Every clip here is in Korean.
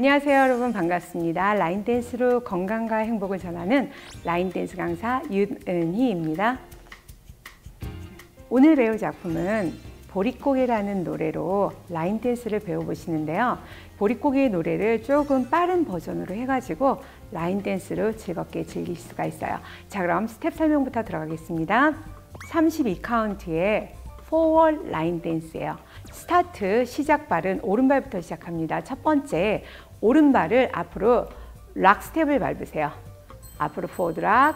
안녕하세요 여러분, 반갑습니다. 라인댄스로 건강과 행복을 전하는 라인댄스 강사 윤은희입니다. 오늘 배울 작품은 보릿고개라는 노래로 라인댄스를 배워보시는데요. 보릿고개의 노래를 조금 빠른 버전으로 해가지고 라인댄스로 즐겁게 즐길 수가 있어요. 자, 그럼 스텝 설명부터 들어가겠습니다. 32카운트의 포워드 라인 댄스예요. 스타트 시작 발은 오른발부터 시작합니다. 첫 번째, 오른발을 앞으로 락 스텝을 밟으세요. 앞으로 포워드 락,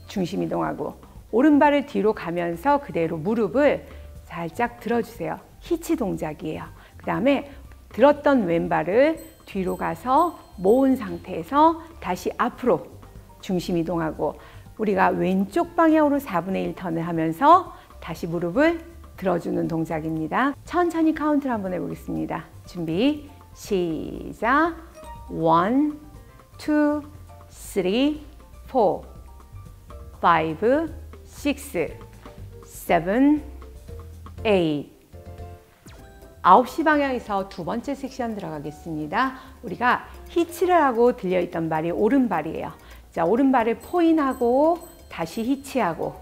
중심 이동하고 오른발을 뒤로 가면서 그대로 무릎을 살짝 들어주세요. 히치 동작이에요. 그 다음에 들었던 왼발을 뒤로 가서 모은 상태에서 다시 앞으로 중심 이동하고 우리가 왼쪽 방향으로 4분의 1 턴을 하면서 다시 무릎을 들어주는 동작입니다. 천천히 카운트를 한번 해보겠습니다. 준비, 시작. 1, 2, 3, 4, 5, 6, 7, 8. 9시 방향에서 두 번째 섹션 들어가겠습니다. 우리가 히치를 하고 들려있던 발이 오른발이에요. 자, 오른발을 포인하고 다시 히치하고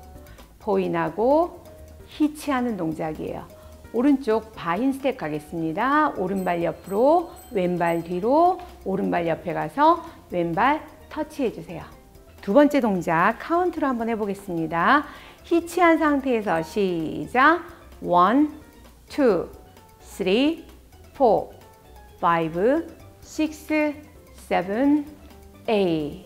포인하고 히치하는 동작이에요. 오른쪽 바인 스텝 가겠습니다. 오른발 옆으로, 왼발 뒤로, 오른발 옆에 가서 왼발 터치해 주세요. 두 번째 동작 카운트로 한번 해보겠습니다. 히치한 상태에서 시작. 1, 2, 3, 4, 5, 6, 7, 8.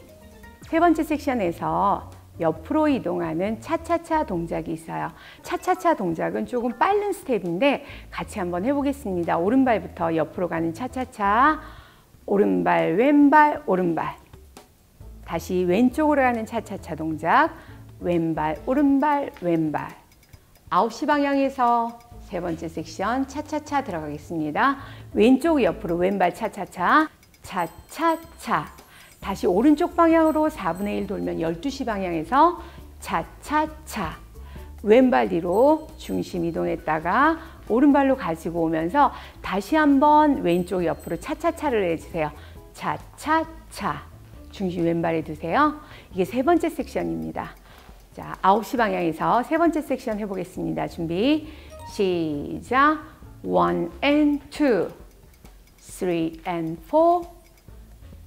세 번째 섹션에서 옆으로 이동하는 차차차 동작이 있어요. 차차차 동작은 조금 빠른 스텝인데 같이 한번 해보겠습니다. 오른발부터 옆으로 가는 차차차. 오른발, 왼발, 오른발. 다시 왼쪽으로 가는 차차차 동작. 왼발, 오른발, 왼발. 9시 방향에서 세 번째 섹션 차차차 들어가겠습니다. 왼쪽 옆으로 왼발 차차차, 차차차. 다시 오른쪽 방향으로 4분의 1 돌면 12시 방향에서 차차차. 왼발 뒤로 중심 이동했다가 오른발로 가지고 오면서 다시 한번 왼쪽 옆으로 차차차를 해주세요. 차차차. 중심 왼발에 두세요. 이게 세 번째 섹션입니다. 자, 9시 방향에서 세 번째 섹션 해보겠습니다. 준비, 시작. 1 and 2, 3 and 4,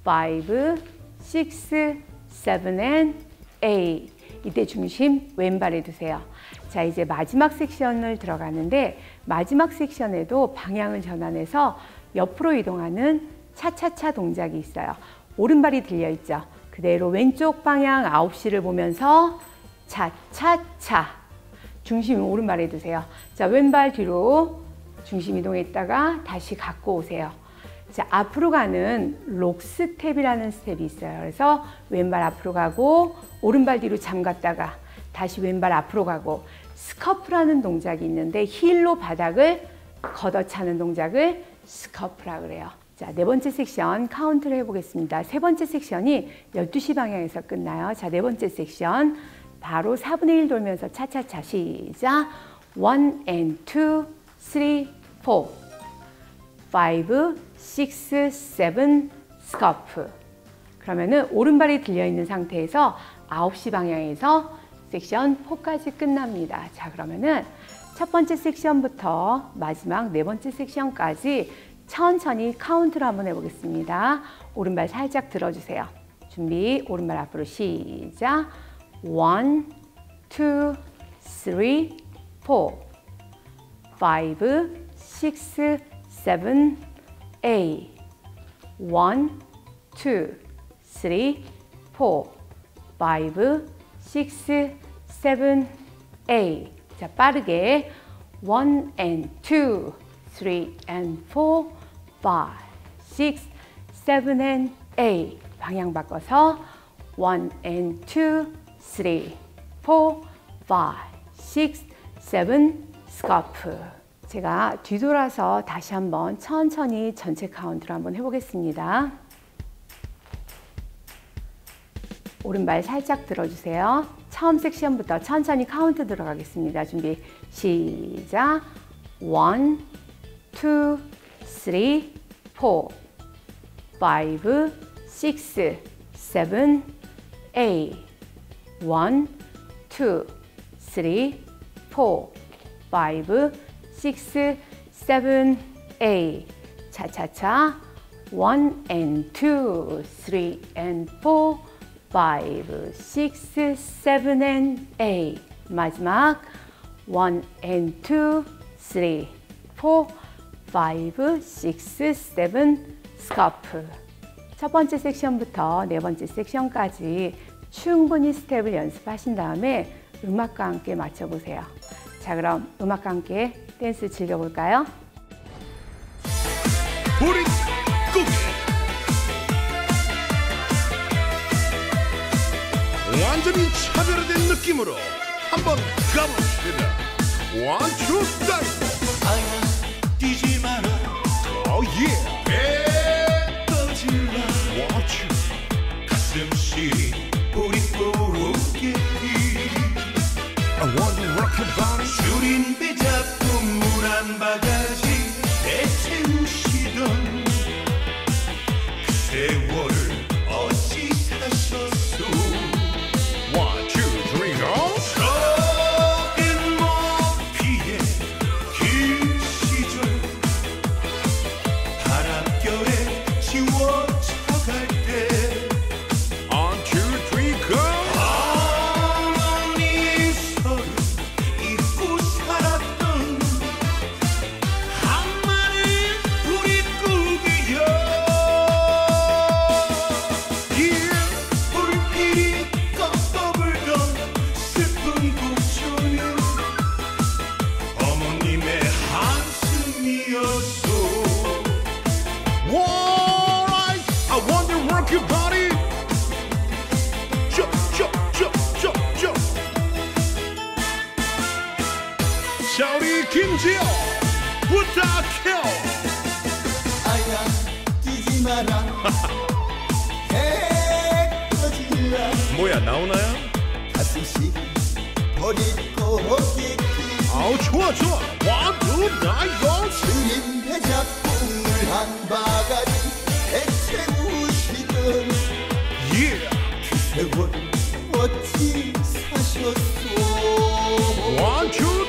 5, 6, 7 and 8. 이때 중심 왼발에 두세요. 자, 이제 마지막 섹션을 들어가는데 마지막 섹션에도 방향을 전환해서 옆으로 이동하는 차차차 동작이 있어요. 오른발이 들려있죠. 그대로 왼쪽 방향 9시를 보면서 차차차. 중심 오른발에 두세요. 자, 왼발 뒤로 중심 이동했다가 다시 갖고 오세요. 자, 앞으로 가는 록 스텝이라는 스텝이 있어요. 그래서 왼발 앞으로 가고 오른발 뒤로 잠갔다가 다시 왼발 앞으로 가고 스커프라는 동작이 있는데 힐로 바닥을 걷어차는 동작을 스커프라 그래요. 자, 네 번째 섹션 카운트를 해보겠습니다. 세 번째 섹션이 12시 방향에서 끝나요. 자, 네 번째 섹션 바로 4분의 1 돌면서 차차차 시작. 1 and 2, 3, 4, 5, 6, 7, 스커프. 그러면은 오른발이 들려있는 상태에서 9시 방향에서 섹션 4까지 끝납니다. 자, 그러면은 첫 번째 섹션부터 마지막 네 번째 섹션까지 천천히 카운트를 한번 해보겠습니다. 오른발 살짝 들어주세요. 준비, 오른발 앞으로 시작. 1, 2, 3, 4, 5, 6, 7, 8. 1, 2, 3, 4, 5, 6, 7, 8. 자, 빠르게 1 and 2, 3 and 4, 5, 6, 7 and 8. 방향 바꿔서 1 and 2, 3, 4, 5, 6, 7, 스커프. 제가 뒤돌아서 다시 한번 천천히 전체 카운트를 한번 해보겠습니다. 오른발 살짝 들어주세요. 처음 섹션부터 천천히 카운트 들어가겠습니다. 준비, 시작. 1, 2, 3, 4, 5, 5, 6, 7, 8. 1, 2, 3, 4, 5, 6, 7, 8. 차차차. 1 and 2, 3 and 4, 5, 6, 7 and 8. 마지막 1 and 2, 3, 4, 5, 6, 7, 스커프. 첫 번째 섹션부터 네 번째 섹션까지 충분히 스텝을 연습하신 다음에 음악과 함께 맞춰보세요. 자, 그럼 음악과 함께 댄스 즐겨볼까요? 우리 꿈이 완전히 차별화된 느낌으로 한번 가봅시다. 원투 다이브. 아야 뛰지 마라. 오 예. 배 떠질라. 원투. 가슴 시린 우리 부르게. I want to rock your body. 줄인 배 잡고 물 한 바가지 내채우시던 그 세월을 어찌 사셨소. One, two, three, go. 썩은 모피의 긴 시절 바람결에 지워져갈 때 One, two, three, go. 어머니 서로 잊고 살았던 한마디 우리 꿈이여. 불길이 꺾어불던 슬픈 곡조는 어머님의 한숨이었소. Alright. I want to rock your body. Jump, jump, jump, jump, jump. 자, 우리 김지영 부탁해요. 아야 뛰지 마라. 해 꺼질라. 뭐야, 나오나요? 가슴씩 버리고 오겠기. 아우, 좋아, 좋아. One, two, three, go. 줄인 배 잡고 물 한 바가지 애채우시던 Yeah. 세월 어찌 사셨소. One, two,